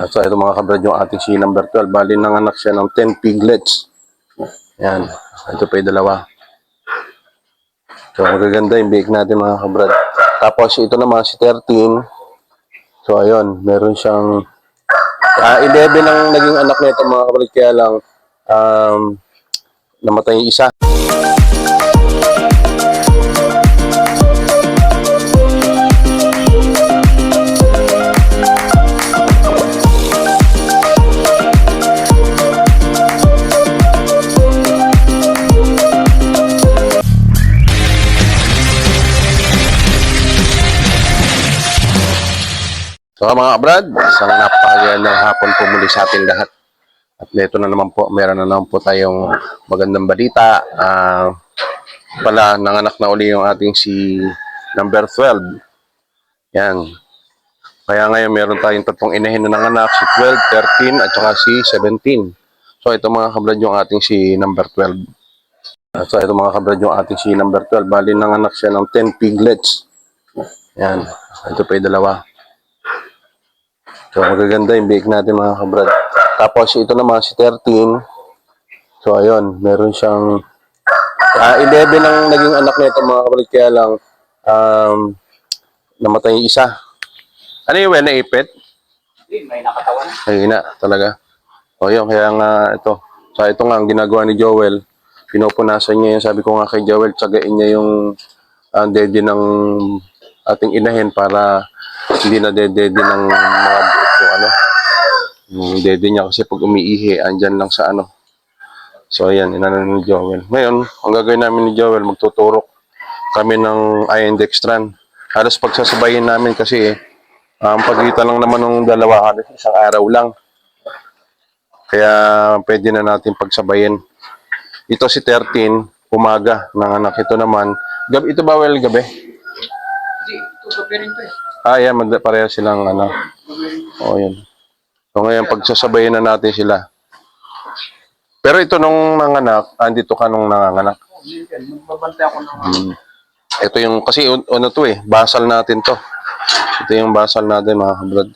So ito mga kabrad yung ating si number 12. Bali nanganak siya ng 10 piglets. Yan. Ito pa yung dalawa. So magaganda yung biik natin mga kabrad. Tapos ito naman si 13. So ayun, meron siyang 11 ang naging anak nito mga kabrad. Kaya lang namatay yung isa. So mga kabrad, isang napakagandang hapon po muli sa ating lahat. At ito na naman po, meron na naman po tayong magandang balita. Pala, nanganak na uli yung ating si number 12. Yan. Kaya ngayon meron tayong tatlong inahin na nanganak, si 12, 13, at saka si 17. So ito mga kabrad yung ating si number 12. So ito mga kabrad yung ating si number 12. Bali nanganak siya ng 10 piglets. Yan. Ito pa yung dalawa. So magaganda yung biik natin mga kabrad. Tapos ito naman si 13. So ayun, meron siyang 11 ang naging anak nito mga kabrad. Kaya lang namatay yung isa. Ano yung naipit? May nakatawan. Ay na talaga. O yun, kaya nga ito. So ito nga ang ginagawa ni Joel. Pinupunasan niya yun. Sabi ko nga kay Joel, tsagain niya yung dede ng ating inahin para hindi na dede ng mga buo yung dede niya kasi pag umiihi, andyan lang sa ano. So ayan, inanan ni Joel. Ngayon, ang gagawin namin ni Joel, magtuturok kami ng iron-dextran. Halos pagsasabayin namin kasi ang pagitan lang naman ng dalawa, halos isang araw lang. Kaya pwede na natin pagsabayin. Ito si 13, umaga ng anak. Ito naman, gabi, ito ba gabi? Hindi, ito gabi rin to eh. Yan, pareha silang ano. O yun. So ngayon, pagsasabayin na natin sila. Pero ito nung nanganak, andito ka nung nanganak. Magbabantay ako ng Ito yung, kasi ano to basal natin to. Ito yung basal natin mga kabrad.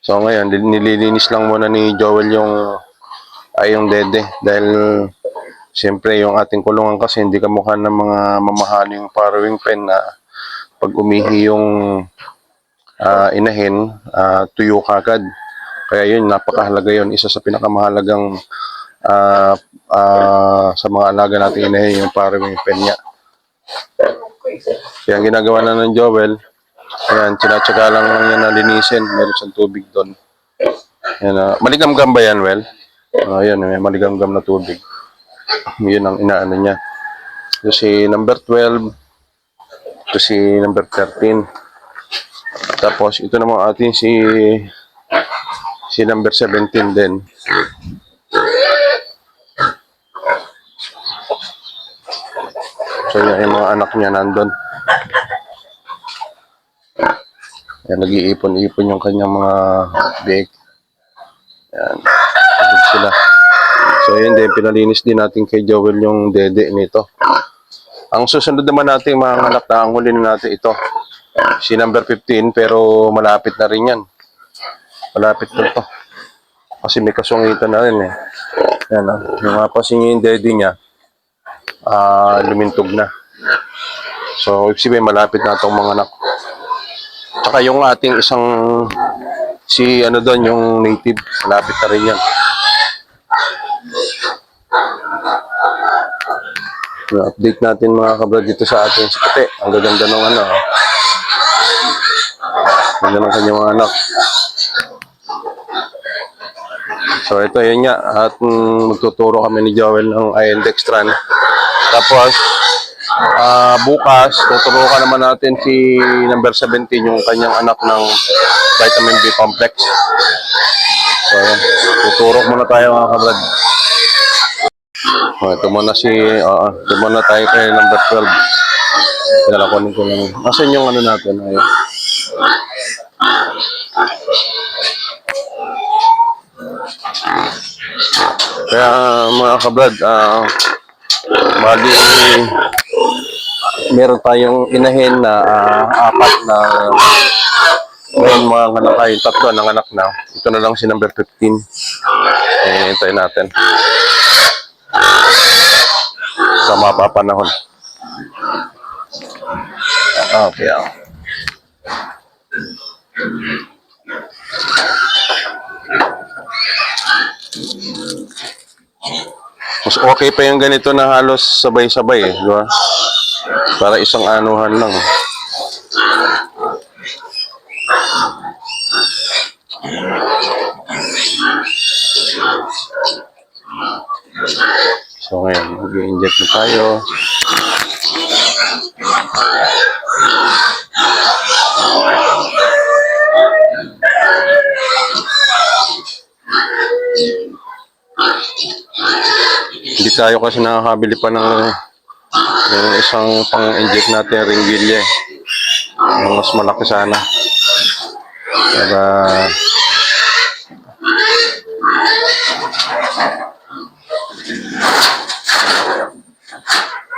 So ngayon, nililinis lang muna ni Joel yung dede. Dahil, siyempre, yung ating kulungan kasi hindi kamukha ng mga mamahaling farrowing pen na pag umihi yung inahin, tuyo kagad. Kaya yun, napakahalaga yun. Isa sa pinakamahalagang sa mga alaga natin inahin, yung farrowing pen niya. Kaya ang ginagawa na ng Joel, ayan, tsinatsaga lang niya na linisin. Meron siyang tubig doon. Ayan, maligam-gam ba yan, Well? Ayan, may maligam-gam na tubig. Yun ang inaano niya. Ito si number 12. Ito si number 13. Tapos, ito naman atin si number 17 din. So, yan yung mga anak niya nandun. Yan, nag-iipon-ipon yung kanyang mga bake. Yan, sabog sila. So, yun din, pinalinis din natin kay Joel yung dede nito. Ang susunod naman natin mga anak na ang huli natin ito. Si number 15, pero malapit na rin yan. Malapit na ito. Kasi may kasungitan na rin eh. Yan, yung mapasin niyo yung dede niya, lumintog na. So, ibig sabihin, malapit na itong mga anak. Tsaka yung ating isang si ano doon, yung native, malapit na rin yan. Update natin mga kabrad dito sa ating sikate. Ang gaganda ng ano. Ganda ng kanyang mga anak. So ito yun nga. At magtuturo kami ni Joel ng iron-dextran. Tapos bukas, tuturukan naman natin si number 17, yung kanyang anak ng vitamin B complex. So ayan, tuturok muna tayo mga kabrad. Ito muna tayo kay number 12. Pinalakonin ko lang. Asan yung ano natin? Ayun. Kaya mga kabrad, bali meron tayong inahin na apat na Ngayon mga anak ay tatlo nanganak na. Ito na lang si number 15. Hintayin natin. Sa mapapanahon. Okay. Mas okay pa yung ganito na halos sabay-sabay eh, di ba? Para isang anuhan lang. So ngayon, mag-i-inject na tayo. Hindi tayo kasi nakakabili pa ng yung isang pang-inject natin ringgilya eh. Yung mas malaki sana. Para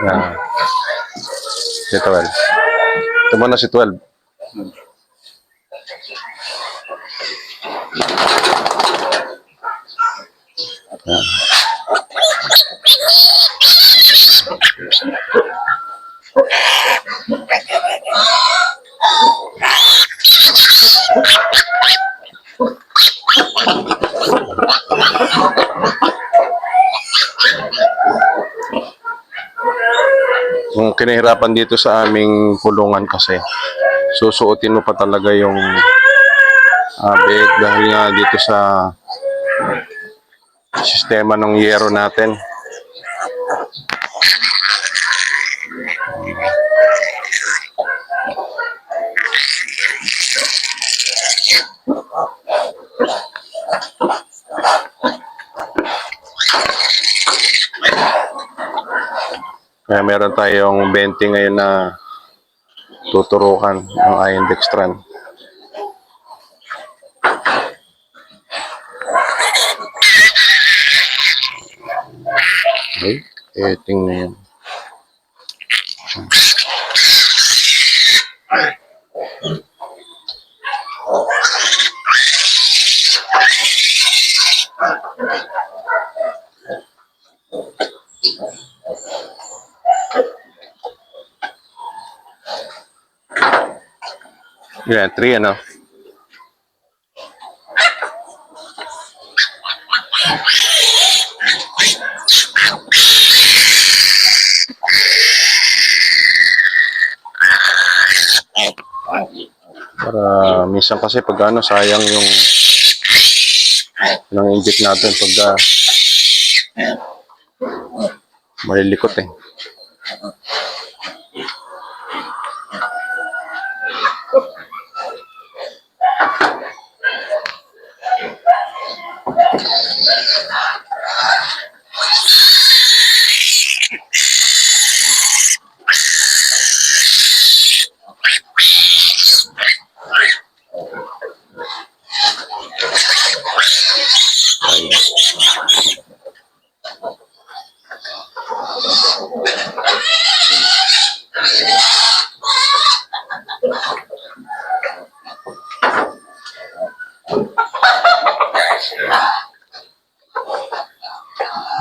yan. Si 12. Ito mo na si 12. Yan. Yung kinahirapan dito sa aming kulungan kasi susuotin mo pa talaga yung bed dahil nga dito sa sistema ng yero natin. Kaya meron tayong 20 ngayon na tuturukan ng iron dextran. Okay, tingnan yan. Yan, 3 ano. Para minsan kasi pag ano, sayang yung nang inject natin pag malilikot eh.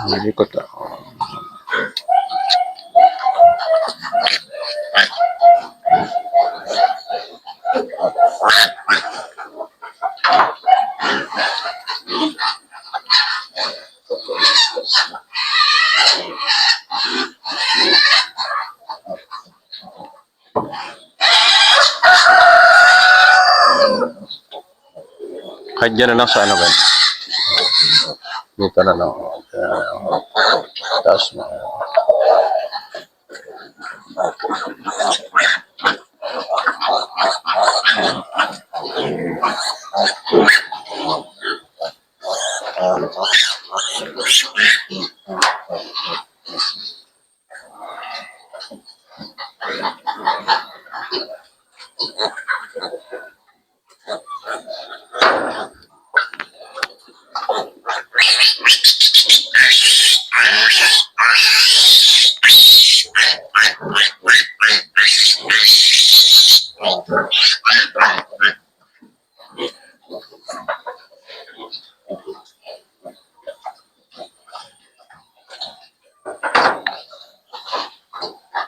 Malikot ah. Kahit dyan na lang sa ano ba? Dito na lang. Tapos na.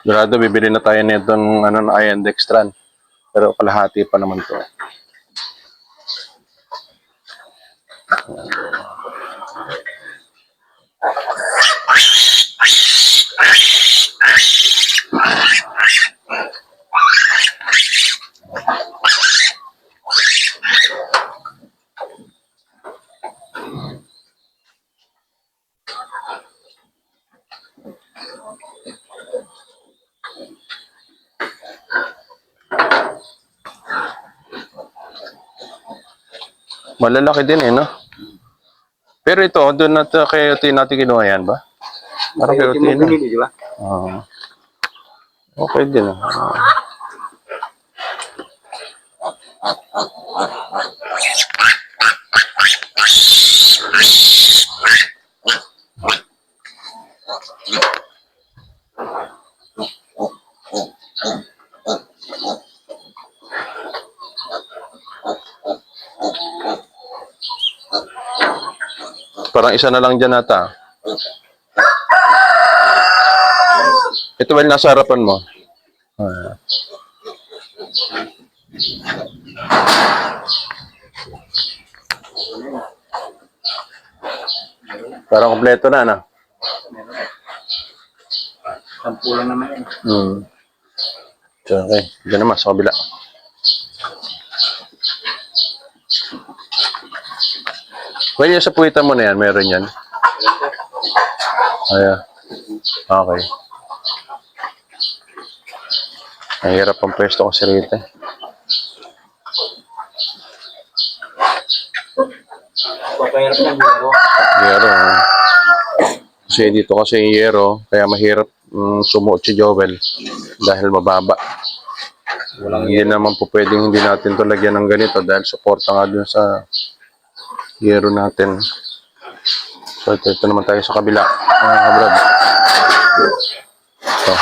Sigurado, bibili na tayo nito ng ano, na Iron Dextran. Pero kalahati pa naman to. Malalaki din eh, no? Pero ito, doon natin kay Uti natin kinuha yan ba? Parang kay Uti na. Di ba? Oo. Okay din ah. Parang isa na lang dyan ata. Ito ba yung nasa harapan mo? Ah. Parang kompleto na, no? Sampu lang naman yan. So, okay. Diyan naman, sa kabila. Well, yung sa puwitan mo na yan, meron yan. Ayan. Okay. Ang hirap ang pwesto kasi rito. Papayarap ng biro. Yero. Kasi dito kasi yung yero, kaya mahirap sumuot si Joel dahil mababa. Hindi naman po pwedeng hindi natin to lagyan ng ganito dahil suporta nga dun sa yero natin. So ito naman tayo sa kabila. Brad. Ito.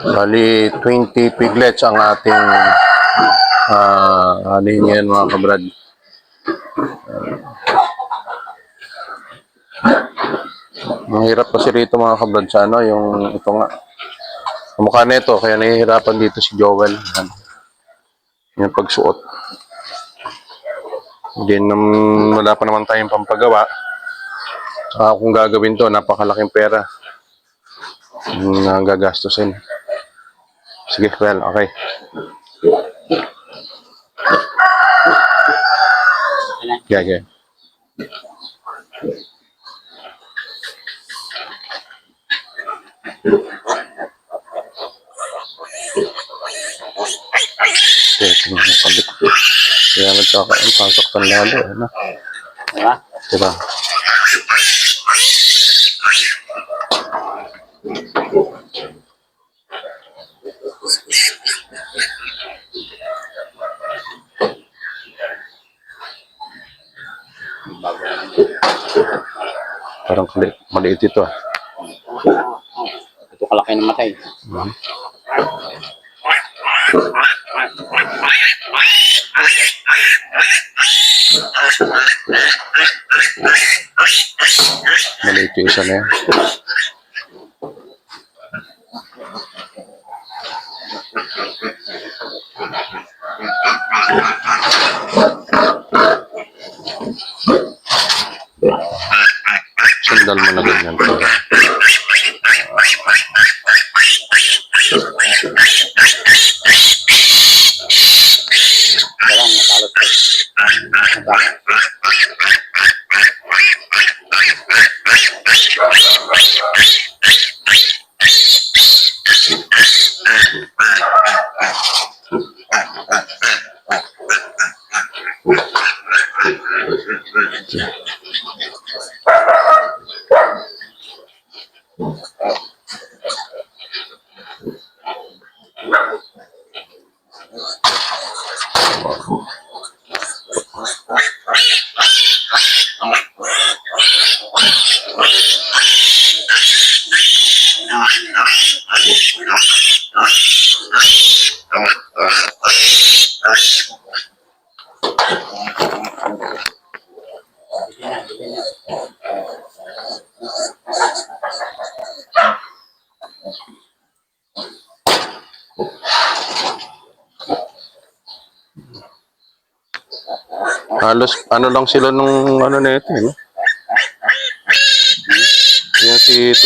Bali, 20 piglets ang ating anin yan mga kabrad. Mahirap kasi rito mga kabrad sa ano, yung ito nga. Mukha na ito, kaya nahihirapan dito si Joel. Yan. Yung pagsuot. Wala pa naman tayong pampagawa. Kung gagawin to, napakalaking pera na gagastusin. Sige, well, okay. Okay. Kaya nagkakasaktan lalo, ano? Diba? Diba? Parang maliit ito. Ito kalaki ng matay. Maliit yung isa na yan. Sandal mo na ganyan to. Dalang natalot ko. Halos ano lang sila nung ano na ito, no? Yan si 12.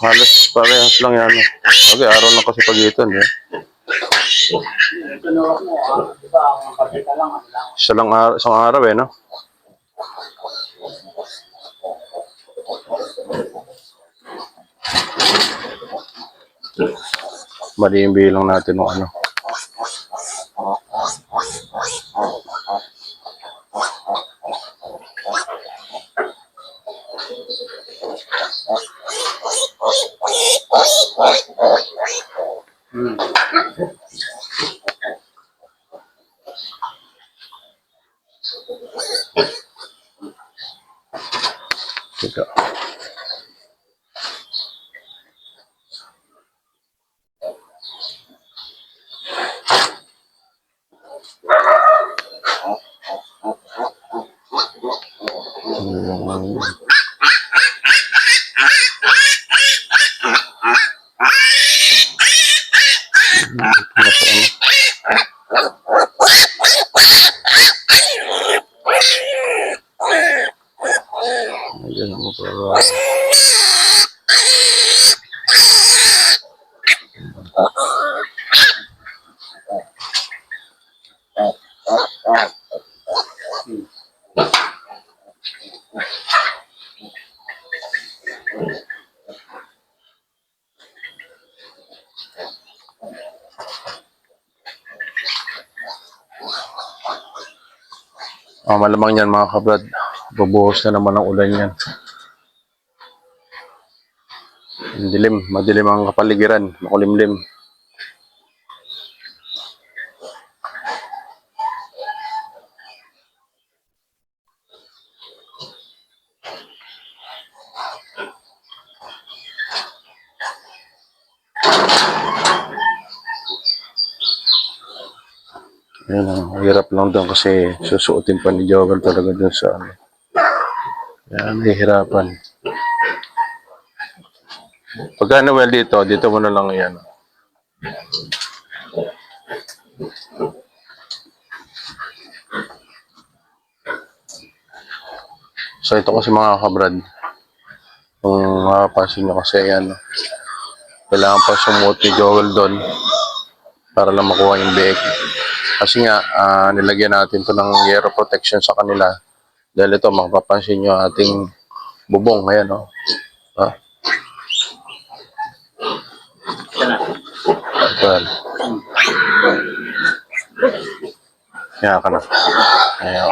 Halos parehas lang yan. Okay, araw lang kasi pagitan, eh. Tinurok mo, di ba, ang kapita lang, ano lang. Isang araw, eh, no? Mali yung bilang natin ng ano. Teka. Ayan mo para... malamang yan mga kabrad. Bubuhos na naman ang ulan yan. Madilim ang kapaligiran, makulimlim. Ayun, ang hirap lang doon kasi susuotin pa ni Joel talaga doon sa ano. Yan, nahihirapan. Pagka Noel dito mo na lang yan. So ito kasi mga kabrad, kung makapansin nyo kasi yan, kailangan pa sumuot ni Joel doon para lang makuha yung biik. Kasi nga, nilagyan natin to ng yero protection sa kanila. Dahil ito, makapapansin nyo ating bubong. Ayan, o. Oh. Ayan. Kaya ka na. Ayan.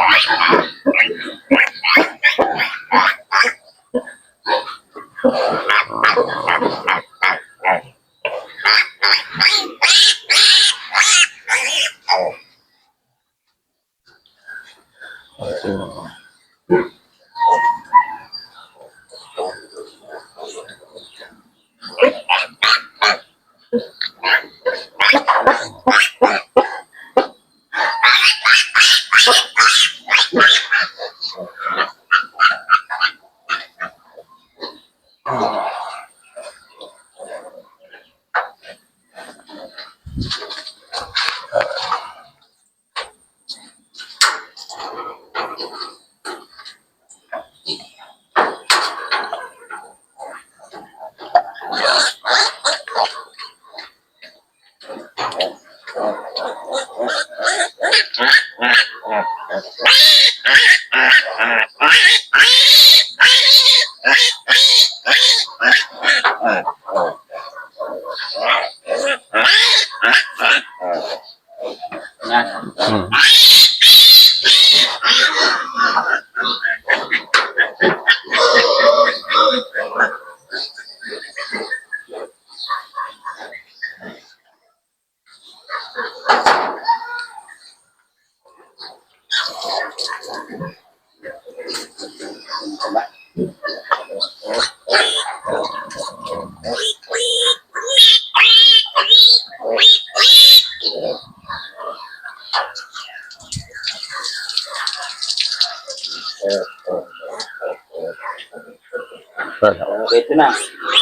Ito na.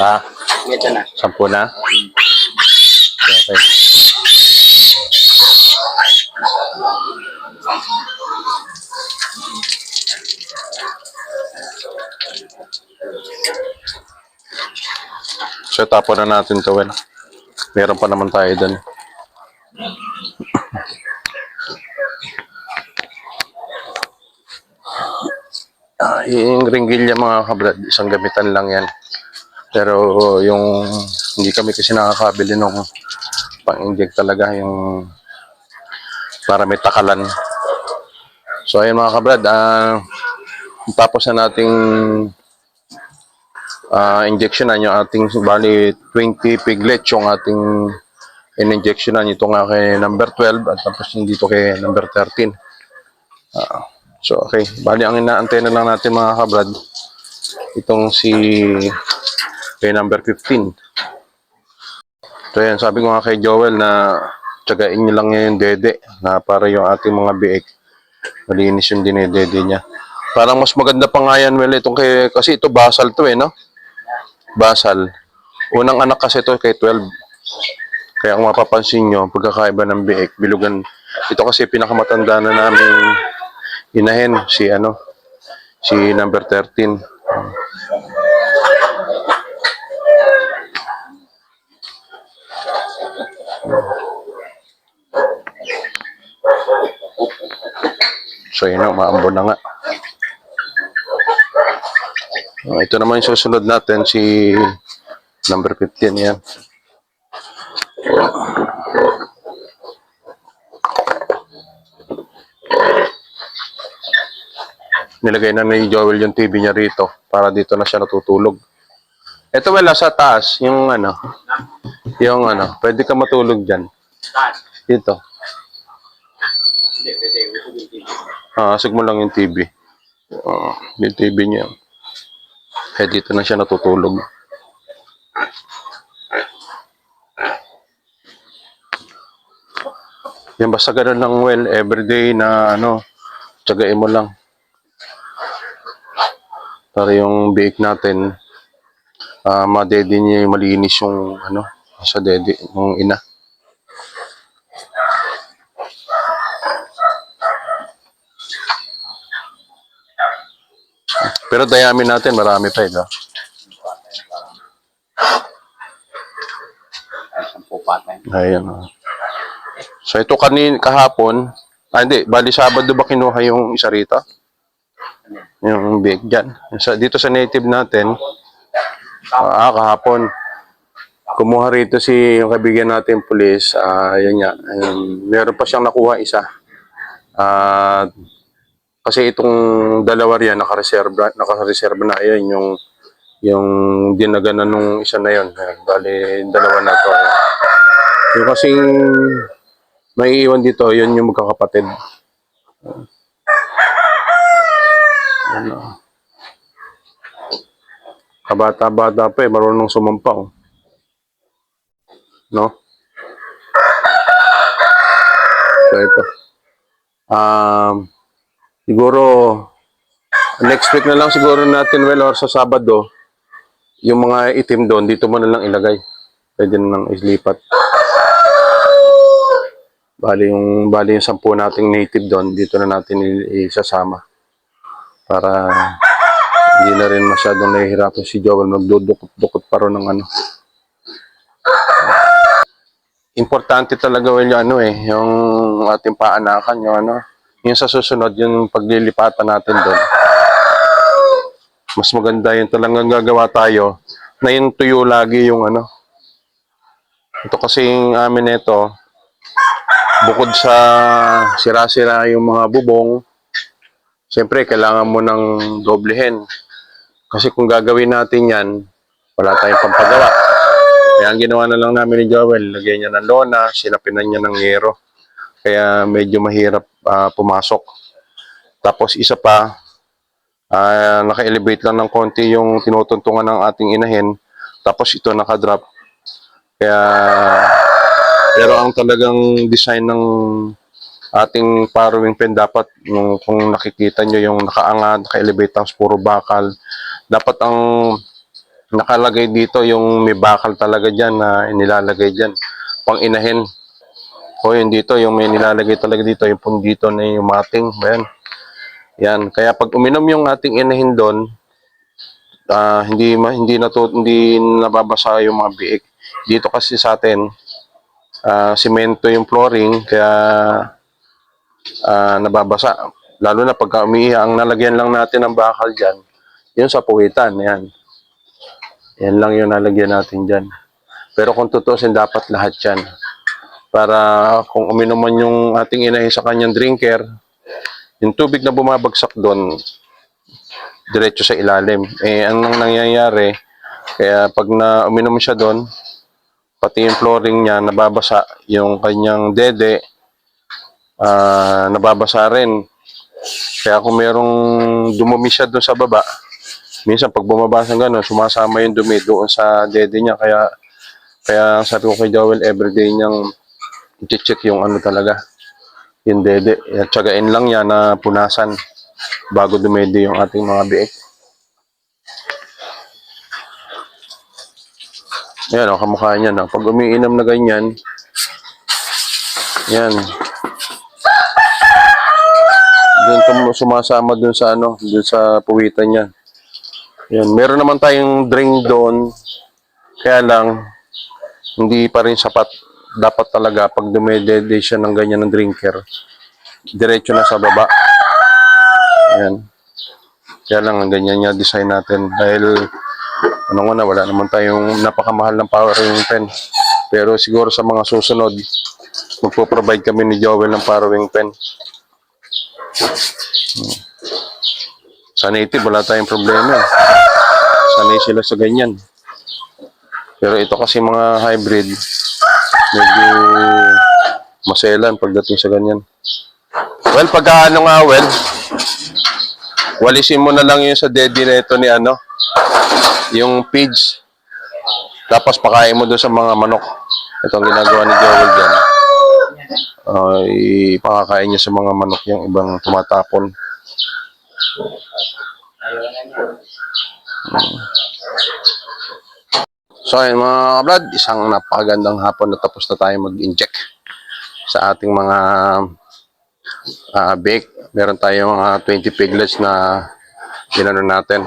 Ha? Ito na. 10 na? Okay. So, tapon na natin to, well. Meron pa naman tayo dun. Yung ringgilya mga kabrad, isang gamitan lang yan. Pero yung hindi kami kasi nakakabili nung pang-inject talaga yung para may takalan. So ayun mga kabrad, tapos na nating injectionan yung ating bali 20 piglet yung ating in-injectionan. Ito nga kay number 12 at tapos yung dito kay number 13. So okay, bali ang inaantay na lang natin mga kabrad itong si kay number 15. So yan, sabi ko nga kay Joel na tsagain nyo lang yung dede na para yung ating mga biik malinis yung dinedede niya. Parang mas maganda pa nga yan, well, itong kay, kasi ito basal to no? Basal. Unang anak kasi ito kay 12. Kaya kung mapapansin nyo, pagkakaiba ng biik, bilugan. Ito kasi pinakamatanda na namin inahin, si number 13. So yun na, umaambon na nga. Ito naman yung susunod natin, si number 15 yan. Nilagay na ni Joel yung TV niya rito para dito na siya natutulog. Ito wala sa taas, yung pwede ka matulog dyan. Saan? Dito. Hindi, pwede. Usog yung TV. Asig mo lang yung TV. Yung TV niya. Eh, dito na siya natutulog. Yan, basta ganun lang, well, everyday na, tsagain mo lang. Para yung biik natin, madede niya yung malinis yung, sa dede, yung ina. Pero dayamin natin, marami pa ito. Sampu patay. Ayan. So ito kahapon, hindi, bali Sabado ba kinuha yung isa rito? Yung big dyan. Dito sa native natin, kahapon, kumuha rito yung kaibigan natin pulis, yun nga, meron pa siyang nakuha isa. Kasi itong dalawa riyan nakareserba na yan yung dinaganan nung isa na yon. Bali dalawa na to. Yung kasing may iwan dito, yun yung magkakapatid. Kabata-bata pa marunong sumampaw. No? So ito. Siguro next week na lang siguro natin, well, or sa Sabado, yung mga itim doon, dito mo na lang ilagay. Pwede na lang islipat. Bali yung 10 nating native doon, dito na natin isasama. Para hindi na rin masyadong nahihirapan si Joel, magdudukot-dukot pa rin ng Importante talaga, well, yung ating paanakan, yung sa susunod, yung paglilipatan natin doon. Mas maganda yung talagang gagawa tayo na yung tuyo lagi yung Ito kasing amin ito, bukod sa sira-sira yung mga bubong, siyempre kailangan mo ng doblehin. Kasi kung gagawin natin yan, wala tayong pampagawa. Kaya ang ginawa na lang namin ni Joel, lagyan niya ng lona, sinapinan niya ng yero. Kaya medyo mahirap pumasok. Tapos isa pa, naka-elevate lang ng konti yung tinutuntungan ng ating inahin. Tapos ito nakadrop. Kaya, pero ang talagang design ng ating farrowing pen dapat, kung nakikita nyo yung nakaangat, naka-elevate ang puro bakal. Dapat ang nakalagay dito yung may bakal talaga dyan na nilalagay dyan. Pang inahin. O yun dito, yung may nilalagay talaga dito, yung pong dito na yung mating. Ayan. Yan. Kaya pag uminom yung ating inahin doon, hindi nababasa yung mga biik. Dito kasi sa atin, simento yung flooring kaya nababasa. Lalo na pagka umiiha, ang nalagyan lang natin ng bakal diyan, yun sa puwitan, yan. Yan lang yung nalagyan natin diyan. Pero kung tutusin, dapat lahat yan. Para kung uminom man yung ating inahin sa kanyang drinker, yung tubig na bumabagsak doon, diretso sa ilalim. Anong nangyayari, kaya pag uminom siya doon, pati yung flooring niya, nababasa, yung kanyang dede, nababasa rin. Kaya kung merong dumumi siya doon sa baba, minsan pag bumabasa ng gano'n, sumasama yung dumi doon sa dede niya. Kaya sabi ko kay Joel, everyday niyang i-check yung ano talaga, yung dede. At tsagain lang niya na punasan bago dumede yung ating mga biik. Yan o, kamukha niya na. Pag umiinom na ganyan, yan. Doon sumasama doon sa doon sa puwitan niya. Yan, meron naman tayong drain doon. Kaya lang hindi pa rin sapat. Dapat talaga pag dumedede siya ng ganyan ng drinker, diretso na sa baba. Yan. Kaya lang ang ganyan niya design natin dahil wala naman tayong napakamahal ng powering pen. Pero siguro sa mga susunod, magpo-provide kami ni Joel ng powering pen. Sa native, wala tayong problema. Sanay sila sa ganyan. Pero ito kasi mga hybrid, medyo maselan pagdating sa ganyan. Well, pagka walisin mo na lang yung sa daddy na ito ni yung pigs. Tapos pakain mo doon sa mga manok. Ito ang ginagawa ni Joel dyan. Ipakakain niya sa mga manok yung ibang tumatapon. So ayun mga kablad, isang napakagandang hapon na tapos na tayo mag-inject sa ating mga bake. Meron tayong mga 20 piglets na ginano natin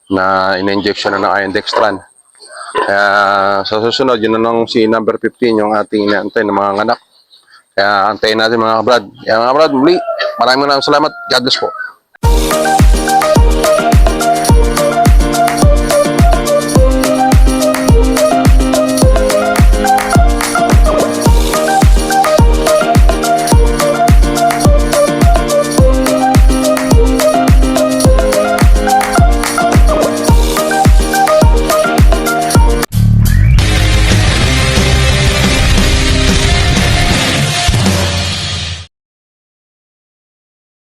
na in-injection na ng iron dextran. Kaya sa susunod, yun na si number 15 yung ating inaantay ng mga anak. Kaya antayin natin mga kablad. Kaya mga kablad, muli, maraming salamat. God bless po.